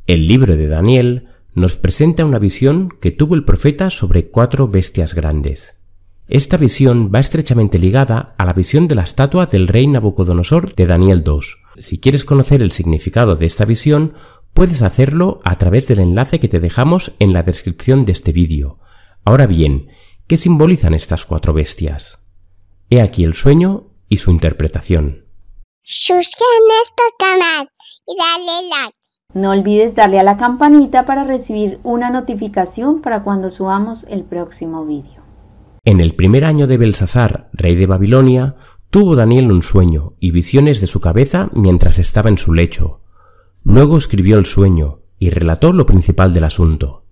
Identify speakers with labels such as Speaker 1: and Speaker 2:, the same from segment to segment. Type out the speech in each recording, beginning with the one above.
Speaker 1: El libro de Daniel nos presenta una visión que tuvo el profeta sobre 4 bestias grandes. Esta visión va estrechamente ligada a la visión de la estatua del rey Nabucodonosor de Daniel 2. Si quieres conocer el significado de esta visión, puedes hacerlo a través del enlace que te dejamos en la descripción de este vídeo. Ahora bien, ¿qué simbolizan estas 4 bestias? He aquí el sueño y su interpretación.
Speaker 2: Suscríbete a nuestro canal y dale like.
Speaker 3: No olvides darle a la campanita para recibir una notificación para cuando subamos el próximo vídeo.
Speaker 1: En el primer año de Belsasar, rey de Babilonia, tuvo Daniel un sueño y visiones de su cabeza mientras estaba en su lecho. Luego escribió el sueño y relató lo principal del asunto.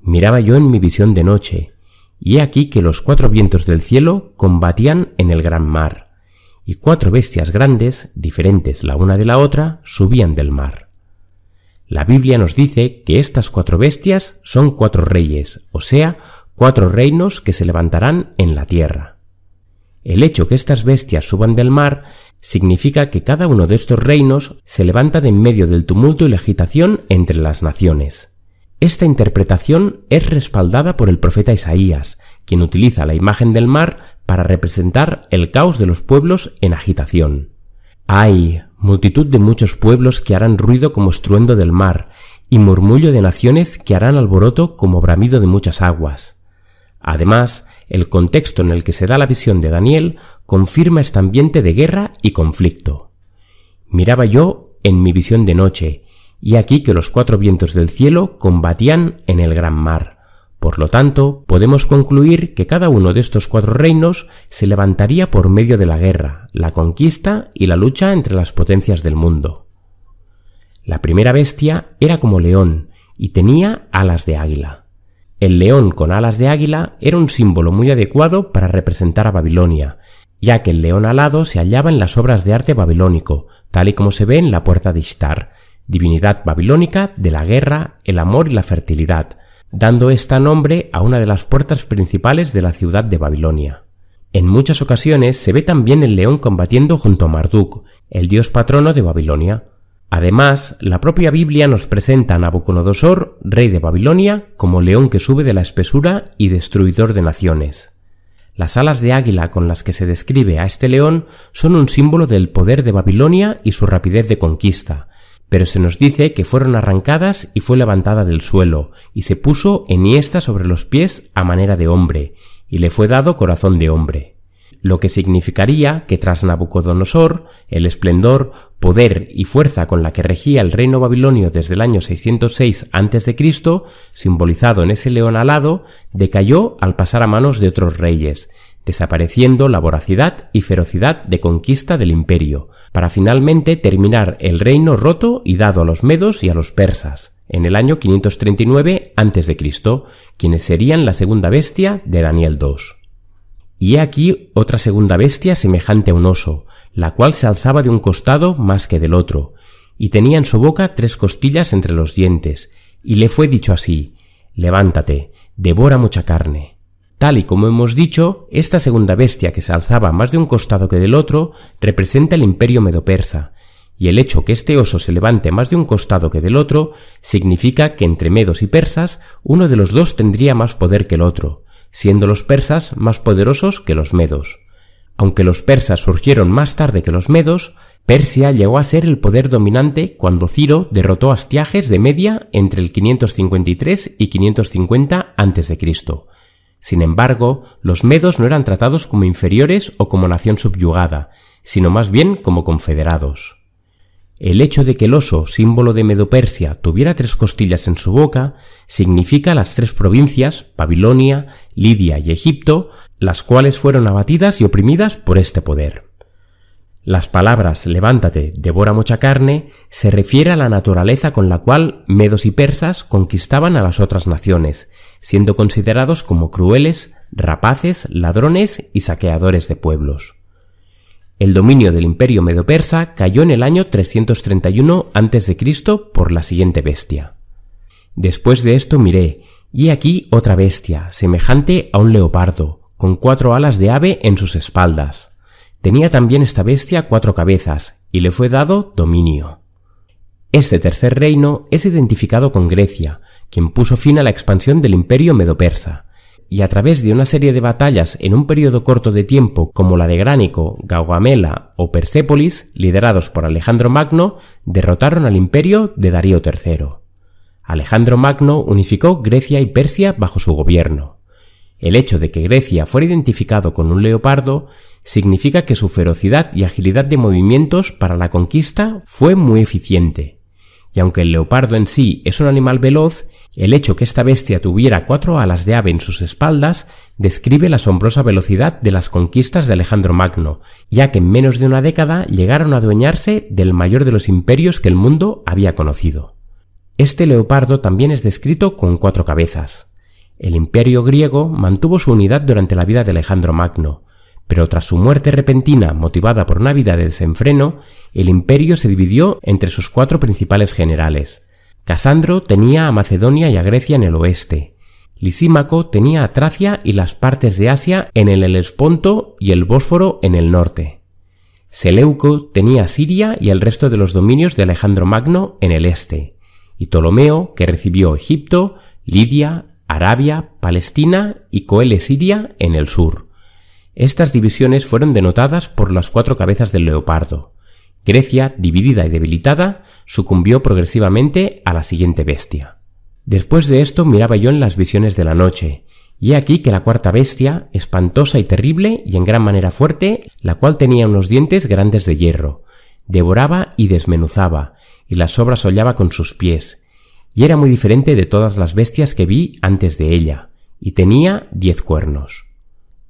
Speaker 1: Miraba yo en mi visión de noche, y he aquí que los 4 vientos del cielo combatían en el gran mar, y 4 bestias grandes, diferentes la una de la otra, subían del mar. La Biblia nos dice que estas 4 bestias son 4 reyes, o sea, 4 reinos que se levantarán en la tierra. El hecho que estas bestias suban del mar significa que cada uno de estos reinos se levanta de en medio del tumulto y la agitación entre las naciones. Esta interpretación es respaldada por el profeta Isaías, quien utiliza la imagen del mar para representar el caos de los pueblos en agitación. ¡Ay! Multitud de muchos pueblos que harán ruido como estruendo del mar, y murmullo de naciones que harán alboroto como bramido de muchas aguas. Además, el contexto en el que se da la visión de Daniel confirma este ambiente de guerra y conflicto. Miraba yo en mi visión de noche, y aquí que los 4 vientos del cielo combatían en el gran mar. Por lo tanto, podemos concluir que cada uno de estos 4 reinos se levantaría por medio de la guerra, la conquista y la lucha entre las potencias del mundo. La primera bestia era como león y tenía alas de águila. El león con alas de águila era un símbolo muy adecuado para representar a Babilonia, ya que el león alado se hallaba en las obras de arte babilónico, tal y como se ve en la puerta de Ishtar, divinidad babilónica de la guerra, el amor y la fertilidad, dando este nombre a una de las puertas principales de la ciudad de Babilonia. En muchas ocasiones se ve también el león combatiendo junto a Marduk, el dios patrono de Babilonia. Además, la propia Biblia nos presenta a Nabucodonosor, rey de Babilonia, como león que sube de la espesura y destruidor de naciones. Las alas de águila con las que se describe a este león son un símbolo del poder de Babilonia y su rapidez de conquista, pero se nos dice que fueron arrancadas y fue levantada del suelo, y se puso enhiesta sobre los pies a manera de hombre, y le fue dado corazón de hombre. Lo que significaría que tras Nabucodonosor, el esplendor, poder y fuerza con la que regía el reino babilonio desde el año 606 a.C., simbolizado en ese león alado, decayó al pasar a manos de otros reyes, desapareciendo la voracidad y ferocidad de conquista del imperio, para finalmente terminar el reino roto y dado a los medos y a los persas, en el año 539 a.C., quienes serían la segunda bestia de Daniel 2. Y he aquí otra segunda bestia semejante a un oso, la cual se alzaba de un costado más que del otro, y tenía en su boca 3 costillas entre los dientes, y le fue dicho así: levántate, devora mucha carne. Tal y como hemos dicho, esta segunda bestia que se alzaba más de un costado que del otro representa el imperio medo-persa, y el hecho que este oso se levante más de un costado que del otro significa que entre medos y persas uno de los dos tendría más poder que el otro, siendo los persas más poderosos que los medos. Aunque los persas surgieron más tarde que los medos, Persia llegó a ser el poder dominante cuando Ciro derrotó a Astiages de Media entre el 553 y 550 a.C. Sin embargo, los medos no eran tratados como inferiores o como nación subyugada, sino más bien como confederados. El hecho de que el oso, símbolo de Medo-Persia, tuviera 3 costillas en su boca, significa las 3 provincias, Babilonia, Lidia y Egipto, las cuales fueron abatidas y oprimidas por este poder. Las palabras levántate, devora mucha carne, se refiere a la naturaleza con la cual medos y persas conquistaban a las otras naciones, siendo considerados como crueles, rapaces, ladrones y saqueadores de pueblos. El dominio del imperio medo-persa cayó en el año 331 a.C. por la siguiente bestia. Después de esto miré, y he aquí otra bestia, semejante a un leopardo, con 4 alas de ave en sus espaldas. Tenía también esta bestia 4 cabezas, y le fue dado dominio. Este tercer reino es identificado con Grecia, quien puso fin a la expansión del imperio medo-persa, y a través de una serie de batallas en un periodo corto de tiempo como la de Gránico, Gaugamela o Persépolis, liderados por Alejandro Magno, derrotaron al imperio de Darío III. Alejandro Magno unificó Grecia y Persia bajo su gobierno. El hecho de que Grecia fuera identificado con un leopardo significa que su ferocidad y agilidad de movimientos para la conquista fue muy eficiente. Y aunque el leopardo en sí es un animal veloz, el hecho que esta bestia tuviera 4 alas de ave en sus espaldas describe la asombrosa velocidad de las conquistas de Alejandro Magno, ya que en menos de una década llegaron a adueñarse del mayor de los imperios que el mundo había conocido. Este leopardo también es descrito con 4 cabezas. El imperio griego mantuvo su unidad durante la vida de Alejandro Magno, pero tras su muerte repentina motivada por una vida de desenfreno, el imperio se dividió entre sus 4 principales generales. Casandro tenía a Macedonia y a Grecia en el oeste. Lisímaco tenía a Tracia y las partes de Asia en el Helesponto y el Bósforo en el norte. Seleuco tenía a Siria y el resto de los dominios de Alejandro Magno en el este, y Ptolomeo, que recibió Egipto, Lidia, Arabia, Palestina y Coele Siria en el sur. Estas divisiones fueron denotadas por las 4 cabezas del leopardo. Grecia, dividida y debilitada, sucumbió progresivamente a la siguiente bestia. Después de esto miraba yo en las visiones de la noche, y he aquí que la cuarta bestia, espantosa y terrible y en gran manera fuerte, la cual tenía unos dientes grandes de hierro, devoraba y desmenuzaba, y las sobras hollaba con sus pies, y era muy diferente de todas las bestias que vi antes de ella, y tenía 10 cuernos.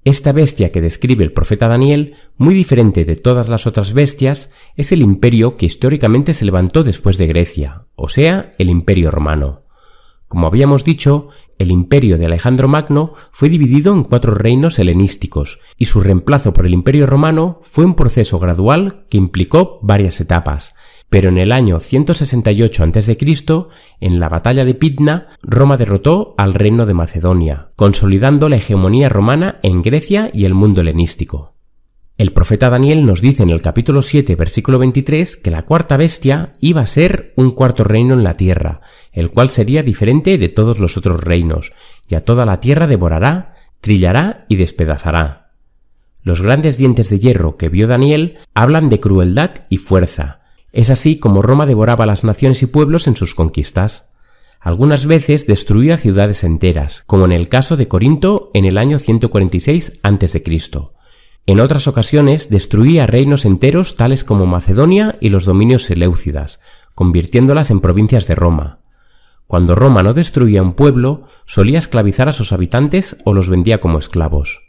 Speaker 1: Esta bestia que describe el profeta Daniel, muy diferente de todas las otras bestias, es el imperio que históricamente se levantó después de Grecia, o sea, el Imperio Romano. Como habíamos dicho, el imperio de Alejandro Magno fue dividido en 4 reinos helenísticos, y su reemplazo por el Imperio Romano fue un proceso gradual que implicó varias etapas. Pero en el año 168 a.C., en la batalla de Pydna, Roma derrotó al reino de Macedonia, consolidando la hegemonía romana en Grecia y el mundo helenístico. El profeta Daniel nos dice en el capítulo 7, versículo 23, que la cuarta bestia iba a ser un cuarto reino en la tierra, el cual sería diferente de todos los otros reinos, y a toda la tierra devorará, trillará y despedazará. Los grandes dientes de hierro que vio Daniel hablan de crueldad y fuerza. Es así como Roma devoraba las naciones y pueblos en sus conquistas. Algunas veces destruía ciudades enteras, como en el caso de Corinto en el año 146 a.C. En otras ocasiones destruía reinos enteros tales como Macedonia y los dominios seleucidas, convirtiéndolas en provincias de Roma. Cuando Roma no destruía un pueblo, solía esclavizar a sus habitantes o los vendía como esclavos.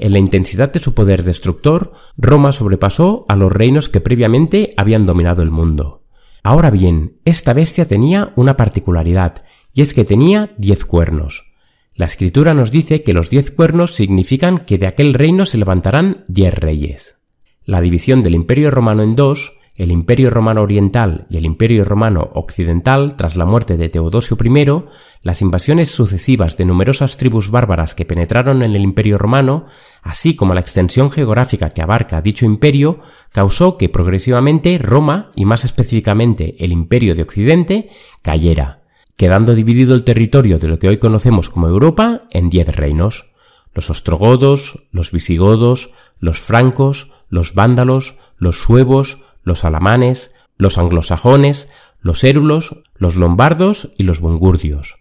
Speaker 1: En la intensidad de su poder destructor, Roma sobrepasó a los reinos que previamente habían dominado el mundo. Ahora bien, esta bestia tenía una particularidad, y es que tenía 10 cuernos. La Escritura nos dice que los 10 cuernos significan que de aquel reino se levantarán 10 reyes. La división del Imperio Romano en 2, el Imperio Romano Oriental y el Imperio Romano Occidental tras la muerte de Teodosio I, las invasiones sucesivas de numerosas tribus bárbaras que penetraron en el Imperio Romano, así como la extensión geográfica que abarca dicho imperio, causó que progresivamente Roma, y más específicamente el Imperio de Occidente, cayera, quedando dividido el territorio de lo que hoy conocemos como Europa en 10 reinos: los ostrogodos, los visigodos, los francos, los vándalos, los suevos, los alamanes, los anglosajones, los érulos, los lombardos y los bungurdios.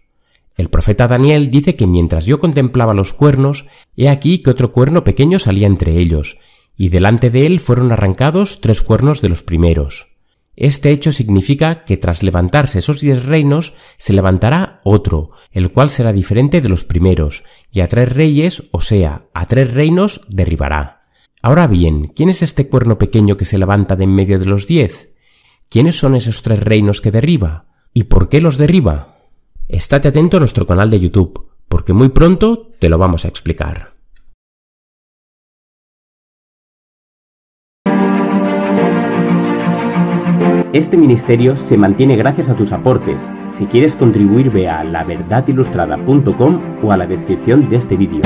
Speaker 1: El profeta Daniel dice que mientras yo contemplaba los cuernos, he aquí que otro cuerno pequeño salía entre ellos, y delante de él fueron arrancados 3 cuernos de los primeros. Este hecho significa que tras levantarse esos 10 reinos, se levantará otro, el cual será diferente de los primeros, y a 3 reyes, o sea, a 3 reinos, derribará. Ahora bien, ¿quién es este cuerno pequeño que se levanta de en medio de los 10? ¿Quiénes son esos 3 reinos que derriba? ¿Y por qué los derriba? Estate atento a nuestro canal de YouTube, porque muy pronto te lo vamos a explicar. Este ministerio se mantiene gracias a tus aportes. Si quieres contribuir, ve a laverdadilustrada.com o a la descripción de este vídeo.